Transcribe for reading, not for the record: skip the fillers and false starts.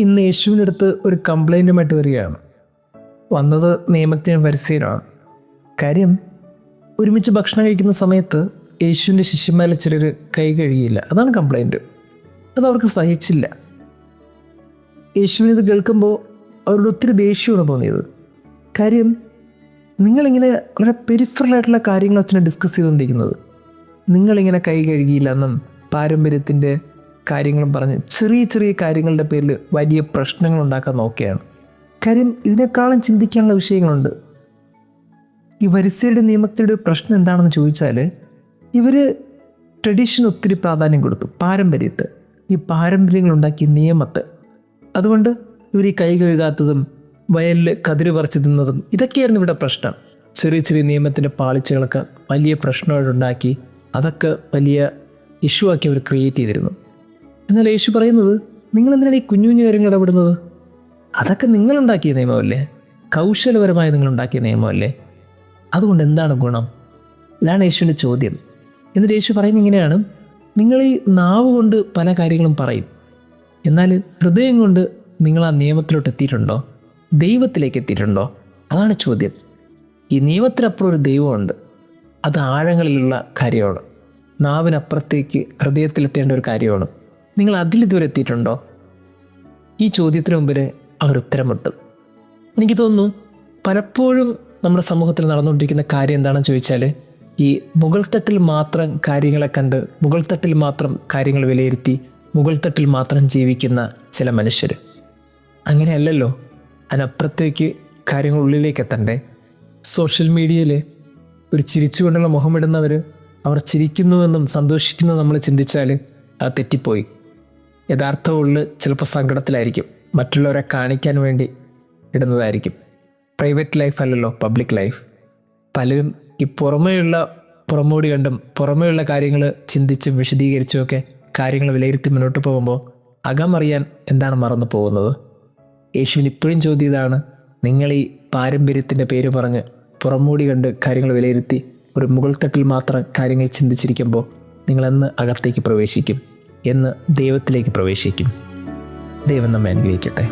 ഇന്ന് യേശുവിൻ്റെ അടുത്ത് ഒരു കംപ്ലൈൻറ്റുമായിട്ട് വരികയാണ്. വന്നത് നിയമത്തിന് ഫരിസേയരാണ്. കാര്യം, ഒരുമിച്ച് ഭക്ഷണം കഴിക്കുന്ന സമയത്ത് യേശുവിൻ്റെ ശിഷ്യന്മാരിൽ ചിലർ കൈ കഴുകിയില്ല. അതാണ് കംപ്ലൈൻറ്റ്. അതവർക്ക് സഹിച്ചില്ല. യേശുവിനിത് കേൾക്കുമ്പോൾ അവരോട് ഒത്തിരി ദേഷ്യമാണ് തോന്നിയത്. കാര്യം, നിങ്ങളിങ്ങനെ വളരെ പെരിഫറലായിട്ടുള്ള കാര്യങ്ങൾ അച്ഛനെ ഡിസ്കസ് ചെയ്തുകൊണ്ടിരിക്കുന്നത്. നിങ്ങളിങ്ങനെ കൈ കഴുകിയില്ല എന്നും പാരമ്പര്യത്തിൻ്റെ കാര്യങ്ങളും പറഞ്ഞ് ചെറിയ ചെറിയ കാര്യങ്ങളുടെ പേരിൽ വലിയ പ്രശ്നങ്ങൾ ഉണ്ടാക്കാൻ നോക്കുകയാണ്. കാര്യം, ഇതിനേക്കാളും ചിന്തിക്കാനുള്ള വിഷയങ്ങളുണ്ട്. ഈ ഫരിസേയരുടെ നിയമത്തിൻ്റെ പ്രശ്നം എന്താണെന്ന് ചോദിച്ചാൽ, ഇവർ ട്രഡീഷന് ഒത്തിരി പ്രാധാന്യം കൊടുത്തു, പാരമ്പര്യത്തെ, ഈ പാരമ്പര്യങ്ങളുണ്ടാക്കിയ നിയമത്തെ. അതുകൊണ്ട് ഇവർ ഈ കൈ കഴുകാത്തതും വയലിൽ കതിര് പറിച്ച് തിന്നതും ഇതൊക്കെയായിരുന്നു ഇവിടെ പ്രശ്നം. ചെറിയ ചെറിയ നിയമത്തിൻ്റെ പാളിച്ചകളൊക്കെ വലിയ പ്രശ്നമായിട്ടുണ്ടാക്കി അതൊക്കെ വലിയ ഇഷ്യൂ ആക്കി അവർ ക്രിയേറ്റ് ചെയ്തിരുന്നു. എന്നാൽ യേശു പറയുന്നത്, നിങ്ങളെന്തിനാണ് ഈ കുഞ്ഞു കുഞ്ഞു കാര്യങ്ങൾ ഇടപെടുന്നത്? അതൊക്കെ നിങ്ങളുണ്ടാക്കിയ നിയമമല്ലേ, കൗശലപരമായി നിങ്ങളുണ്ടാക്കിയ നിയമമല്ലേ? അതുകൊണ്ട് എന്താണ് ഗുണം? ഇതാണ് യേശുവിൻ്റെ ചോദ്യം. എന്നിട്ട് യേശു പറയുന്നത് ഇങ്ങനെയാണ്, നിങ്ങൾ ഈ നാവ് കൊണ്ട് പല കാര്യങ്ങളും പറയും, എന്നാൽ ഹൃദയം കൊണ്ട് നിങ്ങൾ ആ നിയമത്തിലോട്ട് എത്തിയിട്ടുണ്ടോ? ദൈവത്തിലേക്ക് എത്തിയിട്ടുണ്ടോ? അതാണ് ചോദ്യം. ഈ നിയമത്തിനപ്പുറം ഒരു ദൈവമുണ്ട്. അത് ആഴങ്ങളിലുള്ള കാര്യമാണ്. നാവിനപ്പുറത്തേക്ക് ഹൃദയത്തിലെത്തേണ്ട ഒരു കാര്യമാണ്. നിങ്ങൾ അതിലിതുവരെ എത്തിയിട്ടുണ്ടോ? ഈ ചോദ്യത്തിന് മുമ്പിൽ അവർ ഉത്തരം വിട്ടു. എനിക്ക് തോന്നുന്നു പലപ്പോഴും നമ്മുടെ സമൂഹത്തിൽ നടന്നുകൊണ്ടിരിക്കുന്ന കാര്യം എന്താണെന്ന് ചോദിച്ചാൽ, ഈ മുകൾ തട്ടിൽ മാത്രം കാര്യങ്ങളെ കണ്ട്, മുകൾ തട്ടിൽ മാത്രം കാര്യങ്ങൾ വിലയിരുത്തി, മുകൾ തട്ടിൽ മാത്രം ജീവിക്കുന്ന ചില മനുഷ്യർ. അങ്ങനെയല്ലല്ലോ, അതിനപ്പുറത്തേക്ക് കാര്യങ്ങൾ ഉള്ളിലേക്ക് എത്തണ്ടേ? സോഷ്യൽ മീഡിയയിൽ ഒരു ചിരിച്ചുകൊണ്ടുള്ള മുഖമിടുന്നവർ, അവർ ചിരിക്കുന്നുവെന്നും സന്തോഷിക്കുന്നു നമ്മൾ ചിന്തിച്ചാൽ അത് തെറ്റിപ്പോയി. യഥാർത്ഥ ഉള്ളിൽ ചിലപ്പോൾ സങ്കടത്തിലായിരിക്കും, മറ്റുള്ളവരെ കാണിക്കാൻ വേണ്ടി ഇടുന്നതായിരിക്കും. പ്രൈവറ്റ് ലൈഫ് അല്ലല്ലോ പബ്ലിക് ലൈഫ്. പലരും ഈ പുറമോടി കണ്ടും പുറമേയുള്ള കാര്യങ്ങൾ ചിന്തിച്ചും വിശദീകരിച്ചുമൊക്കെ കാര്യങ്ങൾ വിലയിരുത്തി മുന്നോട്ട് പോകുമ്പോൾ അകമറിയാൻ എന്താണ് മറന്നു പോകുന്നത്? യേശുവിന് ഇപ്പോഴും ചോദ്യം ഇതാണ്, നിങ്ങൾ ഈ പാരമ്പര്യത്തിൻ്റെ പേര് പറഞ്ഞ് പുറമോടി കണ്ട് കാര്യങ്ങൾ വിലയിരുത്തി ഒരു മുകൾ തട്ടിൽ മാത്രം കാര്യങ്ങൾ ചിന്തിച്ചിരിക്കുമ്പോൾ നിങ്ങളെന്ന് അകത്തേക്ക് പ്രവേശിക്കും? എന്ന് ദൈവത്തിലേക്ക് പ്രവേശിക്കും? ദൈവം നമ്മെ അനുഗ്രഹിക്കട്ടെ.